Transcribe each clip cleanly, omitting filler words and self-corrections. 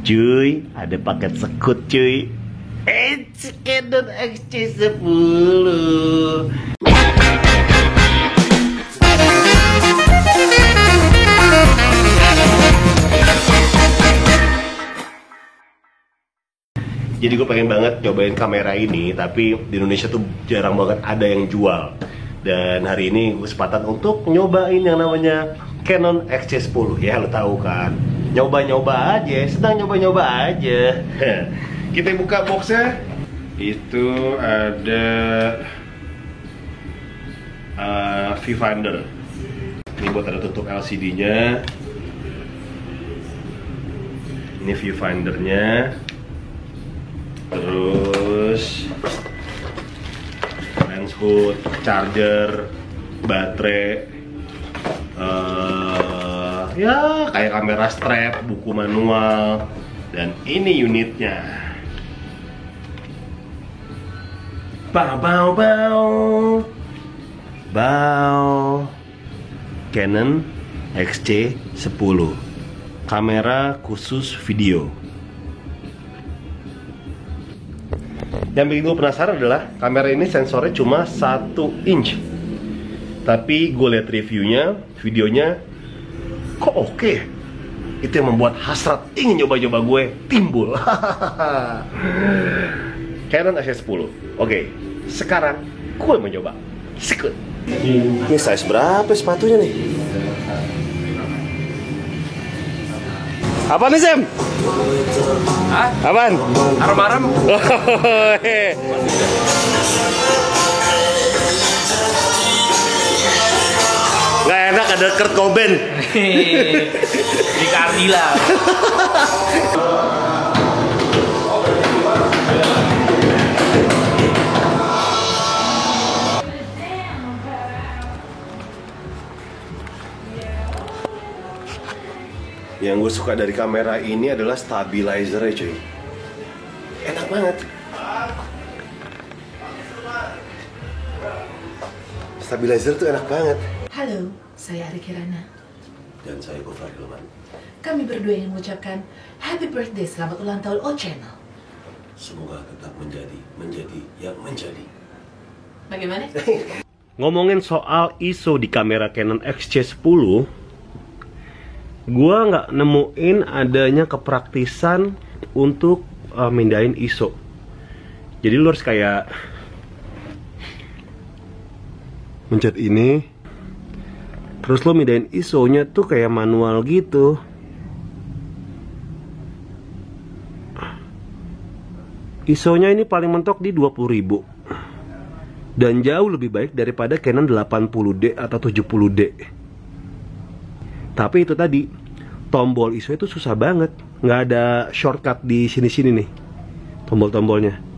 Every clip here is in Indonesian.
Cuy, ada paket sekut cuy. Canon XC10. Jadi gue pengen banget nyobain kamera ini, tapi di Indonesia tuh jarang banget ada yang jual. Dan hari ini gue kesempatan untuk nyobain yang namanya Canon XC10. Ya lo tahu kan, nyoba-nyoba aja, sedang nyoba-nyoba aja. Kita buka boxnya. Itu ada viewfinder. Ini buat ada tutup LCD-nya. Ini viewfindernya. Terus lens hood, charger, baterai, ya kayak kamera strap, buku manual, dan ini unitnya. Bow. Canon XC10, kamera khusus video. Yang bikin gue penasaran adalah kamera ini sensornya cuma 1 inch. Tapi gue lihat reviewnya, videonya, kok oke. Itu yang membuat hasrat ingin nyoba-nyoba gue timbul. Canon XC10. Oke, sekarang gue mau nyoba. Sikut. Ini size berapa sepatunya nih? Apa nih Sam? Hah? Apaan? Arem-arem. Nggak enak ada Kurt Cobain. Di Cardila. Yang gue suka dari kamera ini adalah stabilizer-nya cuy. Enak banget. Stabilizer tuh enak banget. Halo, saya Ari Kirana. Dan saya Gofar Hilman. Kami berdua ingin mengucapkan Happy Birthday, selamat ulang tahun O Channel. Semoga tetap menjadi yang menjadi. Bagaimana? Ngomongin soal ISO di kamera Canon XC10, gua nggak nemuin adanya kepraktisan untuk mindahin ISO. Jadi lu harus kayak mencet ini, terus lo mindahin ISO-nya tuh kayak manual gitu. ISO-nya ini paling mentok di 20.000 dan jauh lebih baik daripada Canon 80D atau 70D. Tapi itu tadi, tombol ISO itu susah banget. Nggak ada shortcut di sini-sini nih, tombol-tombolnya.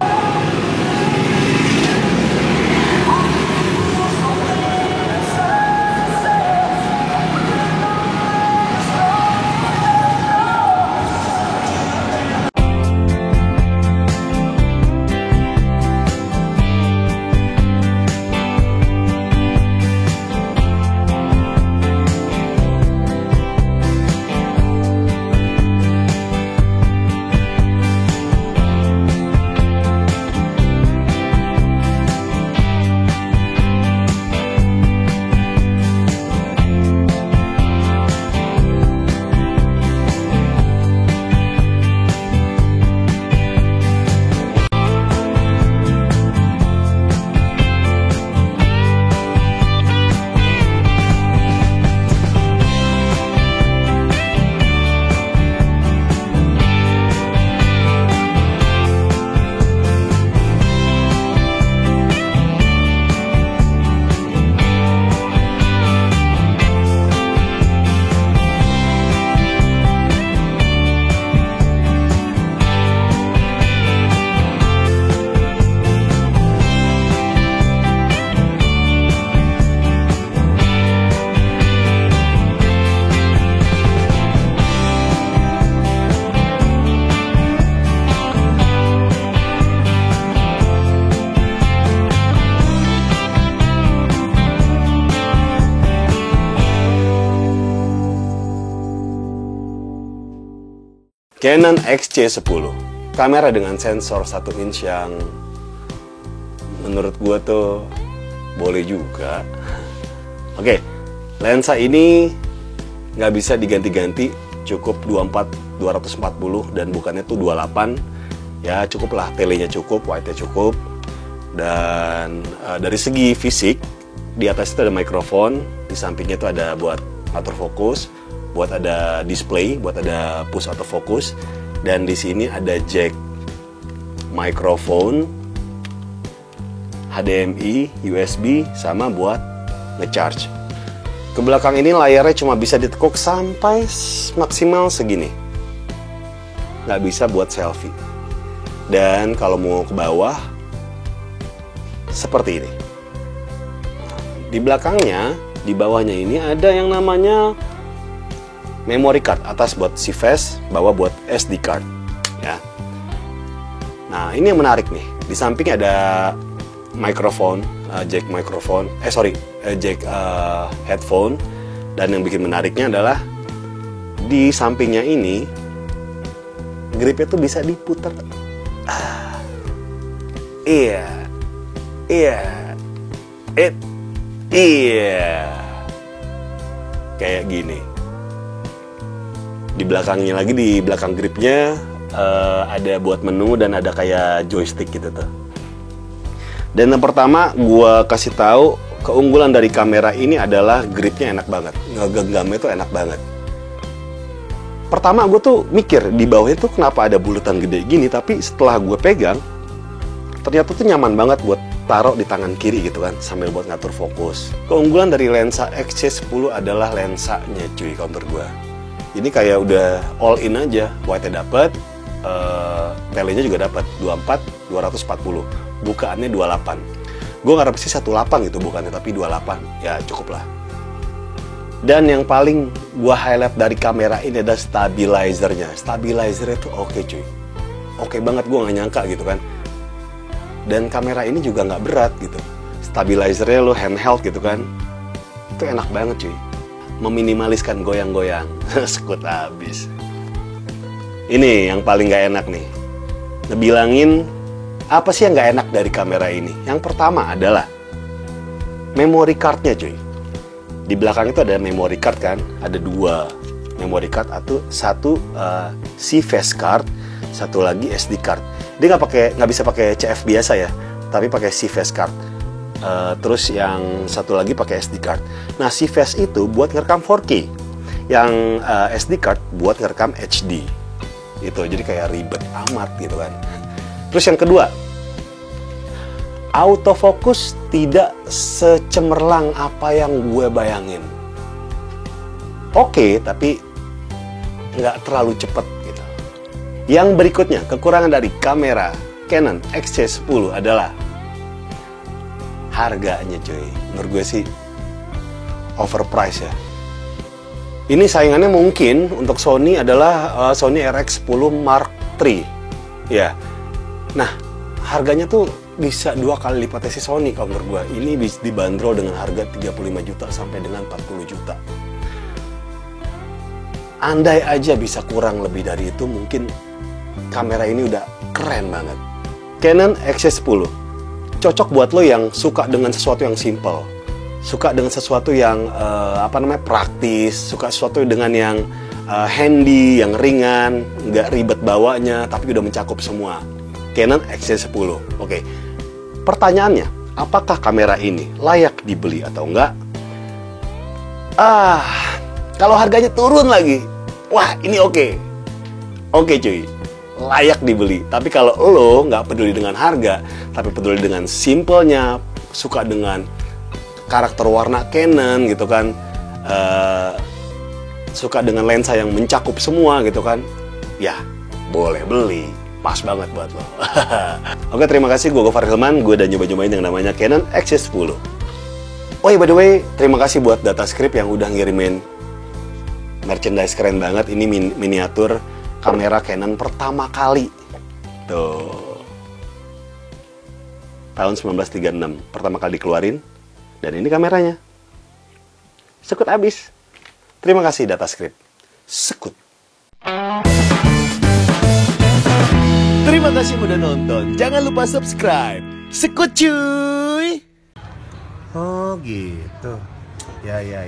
Canon XC10, kamera dengan sensor 1 inch yang menurut gue tuh boleh juga. Oke, lensa ini nggak bisa diganti-ganti, cukup 240 dan bukannya tuh 28. Ya cukup lah, telenya cukup, wide-nya cukup. Dan dari segi fisik, di atas itu ada mikrofon, di sampingnya itu ada buat atur fokus, buat ada display, buat ada push autofocus, dan di sini ada jack mikrofon, HDMI, USB, sama buat ngecharge. Ke belakang ini layarnya cuma bisa ditekuk sampai maksimal segini, nggak bisa buat selfie. Dan kalau mau ke bawah, seperti ini. Di belakangnya, di bawahnya ini ada yang namanya memory card, atas buat CVS, bawah buat SD card, ya. Nah, ini yang menarik nih. Di samping ada mikrofon, jack mikrofon, jack headphone. Dan yang bikin menariknya adalah di sampingnya ini gripnya tuh bisa diputar. Iya, kayak gini. Di belakangnya lagi, di belakang gripnya ada buat menu dan ada kayak joystick gitu tuh. Dan yang pertama gue kasih tahu, keunggulan dari kamera ini adalah gripnya enak banget, ngegenggamnya tuh enak banget. Pertama gue tuh mikir di bawahnya tuh kenapa ada bulatan gede gini, tapi setelah gue pegang ternyata tuh nyaman banget buat taruh di tangan kiri gitu kan, sambil buat ngatur fokus. Keunggulan dari lensa XC10 adalah lensanya cuy, counter gue. Ini kayak udah all in aja, wide-nya dapet, telenya juga dapat 24 240, bukaannya 28. Gue ngarep sih 18 gitu bukannya, tapi 28 ya cukup lah. Dan yang paling gue highlight dari kamera ini adalah stabilizernya. Stabilizernya tuh oke cuy, oke banget, gue nggak nyangka gitu kan. Dan kamera ini juga nggak berat gitu, stabilizernya lo handheld gitu kan, itu enak banget cuy, meminimaliskan goyang-goyang. Sekut abis. Ini yang paling nggak enak nih, ngebilangin apa sih yang nggak enak dari kamera ini. Yang pertama adalah memory cardnya cuy. Di belakang itu ada memory card kan, ada 2 memory card, satu CVS card, satu lagi SD card. Dia nggak bisa pakai CF biasa ya, tapi pakai CVS card. Terus yang satu lagi pakai SD card. Nah, CVS itu buat ngerekam 4K, yang SD card buat ngerekam HD. Itu jadi kayak ribet amat gitu kan. Terus yang kedua, autofocus tidak secemerlang apa yang gue bayangin. Oke, tapi nggak terlalu cepet gitu. Yang berikutnya, kekurangan dari kamera Canon XC10 adalah harganya cuy. Menurut gue sih overpriced ya. Ini saingannya mungkin untuk Sony adalah Sony RX10 Mark III. Ya. Nah, harganya tuh bisa 2 kali lipatnya si Sony kalau menurut gue. Ini bisa dibanderol dengan harga 35 juta sampai dengan 40 juta. Andai aja bisa kurang lebih dari itu, mungkin kamera ini udah keren banget. Canon XC10 cocok buat lo yang suka dengan sesuatu yang simple, suka dengan sesuatu yang praktis, suka sesuatu dengan yang handy, yang ringan, nggak ribet bawanya, tapi udah mencakup semua. Canon XC10. Oke. Pertanyaannya, apakah kamera ini layak dibeli atau enggak? Kalau harganya turun lagi, wah ini oke. Oke cuy, layak dibeli. Tapi kalau lo nggak peduli dengan harga, tapi peduli dengan simpelnya, suka dengan karakter warna Canon gitu kan, suka dengan lensa yang mencakup semua gitu kan, ya boleh beli. Pas banget buat lo. Oke, terima kasih. Gue Gofar Hilman. Gue udah nyoba-nyobain yang namanya Canon XC10. Oh iya, by the way, terima kasih buat Datascript yang udah ngirimin merchandise keren banget. Ini miniatur kamera Canon pertama kali. Tuh. Tahun 1936. Pertama kali dikeluarin. Dan ini kameranya. Sekut abis. Terima kasih Datascript. Sekut. Terima kasih udah nonton. Jangan lupa subscribe. Sekut cuy. Oh gitu. Ya. Ya.